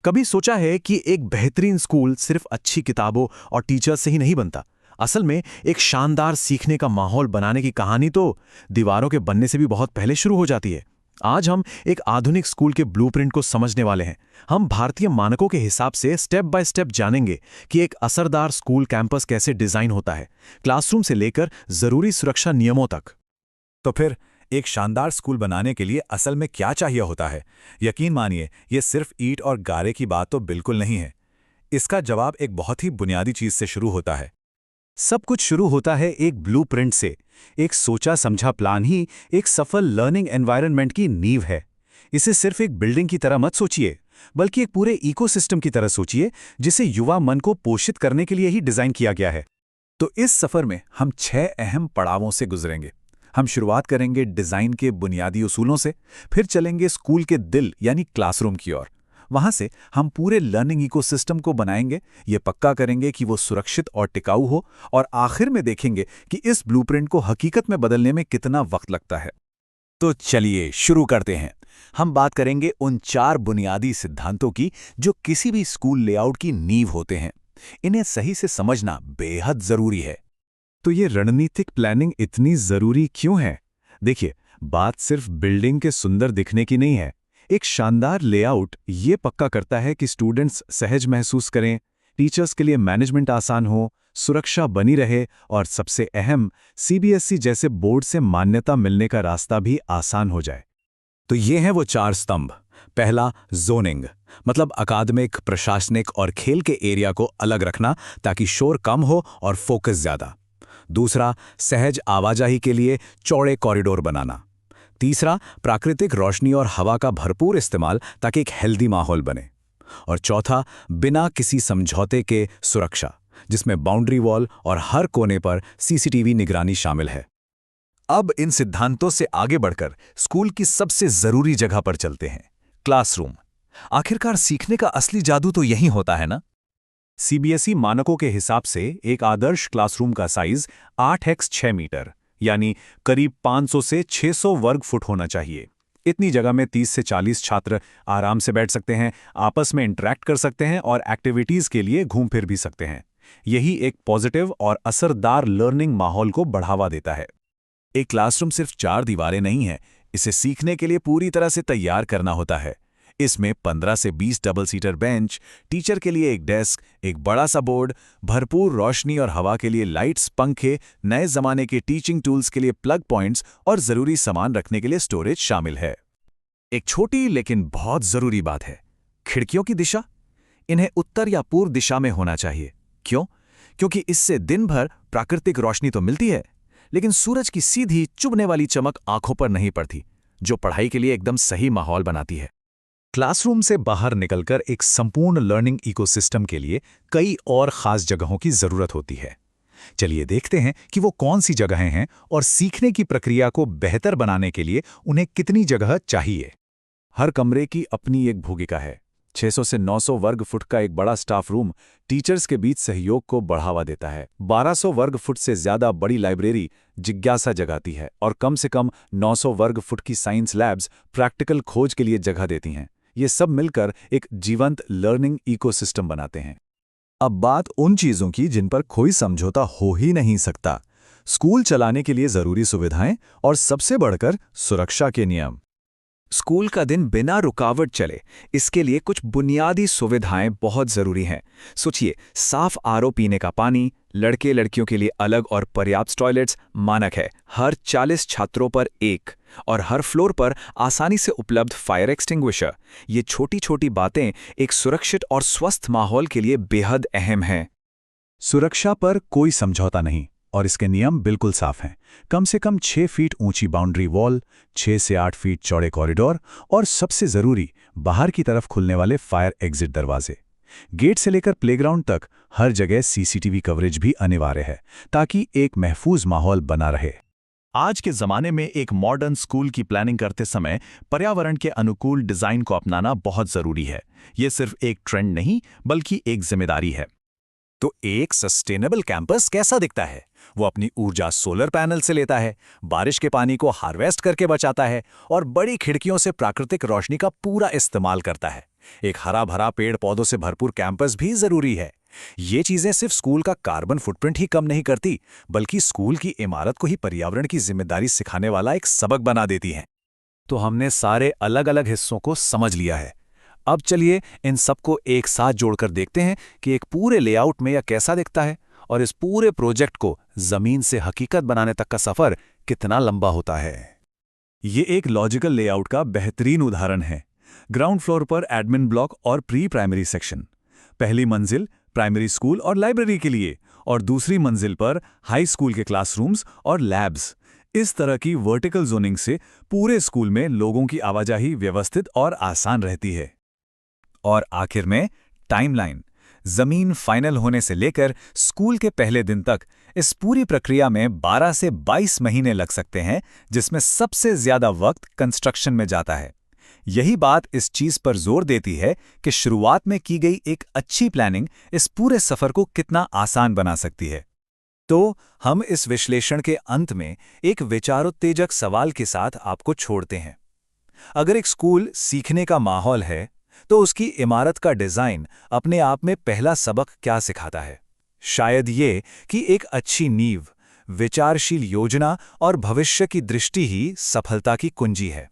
कभी सोचा है कि एक बेहतरीन स्कूल सिर्फ अच्छी किताबों और टीचर्स से ही नहीं बनता। असल में एक शानदार सीखने का माहौल बनाने की कहानी तो दीवारों के बनने से भी बहुत पहले शुरू हो जाती है। आज हम एक आधुनिक स्कूल के ब्लूप्रिंट को समझने वाले हैं। हम भारतीय मानकों के हिसाब से स्टेप बाय स्टेप जानेंगे कि एक असरदार स्कूल कैंपस कैसे डिजाइन होता है, क्लासरूम से लेकर जरूरी सुरक्षा नियमों तक। तो फिर एक शानदार स्कूल बनाने के लिए असल में क्या चाहिए होता है? यकीन मानिए, ये सिर्फ ईंट और गारे की बात तो बिल्कुल नहीं है। इसका जवाब एक बहुत ही बुनियादी चीज से शुरू होता है। सब कुछ शुरू होता है एक ब्लूप्रिंट से। एक सोचा समझा प्लान ही एक सफल लर्निंग एनवायरनमेंट की नींव है। इसे सिर्फ एक बिल्डिंग की तरह मत सोचिए, बल्कि एक पूरे इकोसिस्टम की तरह सोचिए, जिसे युवा मन को पोषित करने के लिए ही डिजाइन किया गया है। तो इस सफर में हम 6 अहम पड़ावों से गुजरेंगे। हम शुरुआत करेंगे डिजाइन के बुनियादी उसूलों से, फिर चलेंगे स्कूल के दिल यानी क्लासरूम की ओर। वहां से हम पूरे लर्निंग इकोसिस्टम को बनाएंगे, ये पक्का करेंगे कि वो सुरक्षित और टिकाऊ हो, और आखिर में देखेंगे कि इस ब्लूप्रिंट को हकीकत में बदलने में कितना वक्त लगता है। तो चलिए शुरू करते हैं। हम बात करेंगे उन 4 बुनियादी सिद्धांतों की जो किसी भी स्कूल लेआउट की नींव होते हैं। इन्हें सही से समझना बेहद जरूरी है। तो ये रणनीतिक प्लानिंग इतनी जरूरी क्यों है? देखिए, बात सिर्फ बिल्डिंग के सुंदर दिखने की नहीं है। एक शानदार लेआउट ये पक्का करता है कि स्टूडेंट्स सहज महसूस करें, टीचर्स के लिए मैनेजमेंट आसान हो, सुरक्षा बनी रहे और सबसे अहम, सीबीएसई जैसे बोर्ड से मान्यता मिलने का रास्ता भी आसान हो जाए। तो ये हैं वो 4 स्तंभ। पहला, जोनिंग, मतलब अकादमिक, प्रशासनिक और खेल के एरिया को अलग रखना ताकि शोर कम हो और फोकस ज्यादा। दूसरा, सहज आवाजाही के लिए चौड़े कॉरिडोर बनाना। तीसरा, प्राकृतिक रोशनी और हवा का भरपूर इस्तेमाल ताकि एक हेल्दी माहौल बने। और चौथा, बिना किसी समझौते के सुरक्षा, जिसमें बाउंड्री वॉल और हर कोने पर सीसीटीवी निगरानी शामिल है। अब इन सिद्धांतों से आगे बढ़कर स्कूल की सबसे जरूरी जगह पर चलते हैं, क्लासरूम। आखिरकार सीखने का असली जादू तो यही होता है ना? सीबीएसई मानकों के हिसाब से एक आदर्श क्लासरूम का साइज 8x6 मीटर यानी करीब 500 से 600 वर्ग फुट होना चाहिए। इतनी जगह में 30 से 40 छात्र आराम से बैठ सकते हैं, आपस में इंटरैक्ट कर सकते हैं और एक्टिविटीज के लिए घूम फिर भी सकते हैं। यही एक पॉजिटिव और असरदार लर्निंग माहौल को बढ़ावा देता है। एक क्लासरूम सिर्फ 4 दीवारें नहीं है, इसे सीखने के लिए पूरी तरह से तैयार करना होता है। इसमें 15 से 20 डबल सीटर बेंच, टीचर के लिए एक डेस्क, एक बड़ा सा बोर्ड, भरपूर रोशनी और हवा के लिए लाइट्स, पंखे, नए जमाने के टीचिंग टूल्स के लिए प्लग पॉइंट्स और जरूरी सामान रखने के लिए स्टोरेज शामिल है। एक छोटी लेकिन बहुत जरूरी बात है, खिड़कियों की दिशा। इन्हें उत्तर या पूर्व दिशा में होना चाहिए। क्यों? क्योंकि इससे दिन भर प्राकृतिक रोशनी तो मिलती है, लेकिन सूरज की सीधी चुभने वाली चमक आंखों पर नहीं पड़ती, जो पढ़ाई के लिए एकदम सही माहौल बनाती है। क्लासरूम से बाहर निकलकर एक संपूर्ण लर्निंग इकोसिस्टम के लिए कई और खास जगहों की जरूरत होती है। चलिए देखते हैं कि वो कौन सी जगहें हैं और सीखने की प्रक्रिया को बेहतर बनाने के लिए उन्हें कितनी जगह चाहिए। हर कमरे की अपनी एक भूमिका है। 600 से 900 वर्ग फुट का एक बड़ा स्टाफ रूम टीचर्स के बीच सहयोग को बढ़ावा देता है। 1200 वर्ग फुट से ज्यादा बड़ी लाइब्रेरी जिज्ञासा जगाती है, और कम से कम 900 वर्ग फुट की साइंस लैब्स प्रैक्टिकल खोज के लिए जगह देती हैं। ये सब मिलकर एक जीवंत लर्निंग इकोसिस्टम बनाते हैं। अब बात उन चीजों की जिन पर कोई समझौता हो ही नहीं सकता, स्कूल चलाने के लिए जरूरी सुविधाएं और सबसे बढ़कर सुरक्षा के नियम। स्कूल का दिन बिना रुकावट चले, इसके लिए कुछ बुनियादी सुविधाएं बहुत जरूरी हैं। सोचिए, साफ आरओ पीने का पानी, लड़के लड़कियों के लिए अलग और पर्याप्त टॉयलेट्स मानक है, हर 40 छात्रों पर एक, और हर फ्लोर पर आसानी से उपलब्ध फायर एक्सटिंग्विशर। ये छोटी छोटी बातें एक सुरक्षित और स्वस्थ माहौल के लिए बेहद अहम हैं। सुरक्षा पर कोई समझौता नहीं, और इसके नियम बिल्कुल साफ हैं। कम से कम 6 फीट ऊंची बाउंड्री वॉल, 6 से 8 फीट चौड़े कॉरिडोर, और सबसे जरूरी, बाहर की तरफ खुलने वाले फायर एग्जिट दरवाजे। गेट से लेकर प्लेग्राउंड तक हर जगह सीसीटीवी कवरेज भी अनिवार्य है, ताकि एक महफूज माहौल बना रहे। आज के जमाने में एक मॉडर्न स्कूल की प्लानिंग करते समय पर्यावरण के अनुकूल डिजाइन को अपनाना बहुत जरूरी है। ये सिर्फ एक ट्रेंड नहीं, बल्कि एक जिम्मेदारी है। तो एक सस्टेनेबल कैंपस कैसा दिखता है? वो अपनी ऊर्जा सोलर पैनल से लेता है, बारिश के पानी को हार्वेस्ट करके बचाता है और बड़ी खिड़कियों से प्राकृतिक रोशनी का पूरा इस्तेमाल करता है। एक हरा भरा पेड़ पौधों से भरपूर कैंपस भी जरूरी है। ये चीजें सिर्फ स्कूल का कार्बन फुटप्रिंट ही कम नहीं करती, बल्कि स्कूल की इमारत को ही पर्यावरण की जिम्मेदारी सिखाने वाला एक सबक बना देती हैं। तो हमने सारे अलग अलग हिस्सों को समझ लिया है। अब चलिए इन सबको एक साथ जोड़कर देखते हैं कि एक पूरे लेआउट में यह कैसा दिखता है और इस पूरे प्रोजेक्ट को जमीन से हकीकत बनाने तक का सफर कितना लंबा होता है। ये एक लॉजिकल लेआउट का बेहतरीन उदाहरण है। ग्राउंड फ्लोर पर एडमिन ब्लॉक और प्री प्राइमरी सेक्शन, पहली मंजिल प्राइमरी स्कूल और लाइब्रेरी के लिए, और दूसरी मंजिल पर हाई स्कूल के क्लासरूम्स और लैब्स। इस तरह की वर्टिकल जोनिंग से पूरे स्कूल में लोगों की आवाजाही व्यवस्थित और आसान रहती है। और आखिर में टाइमलाइन, जमीन फाइनल होने से लेकर स्कूल के पहले दिन तक, इस पूरी प्रक्रिया में 12 से 22 महीने लग सकते हैं, जिसमें सबसे ज्यादा वक्त कंस्ट्रक्शन में जाता है। यही बात इस चीज पर जोर देती है कि शुरुआत में की गई एक अच्छी प्लानिंग इस पूरे सफर को कितना आसान बना सकती है। तो हम इस विश्लेषण के अंत में एक विचारोत्तेजक सवाल के साथ आपको छोड़ते हैं। अगर एक स्कूल सीखने का माहौल है, तो उसकी इमारत का डिजाइन अपने आप में पहला सबक क्या सिखाता है? शायद ये कि एक अच्छी नींव, विचारशील योजना और भविष्य की दृष्टि ही सफलता की कुंजी है।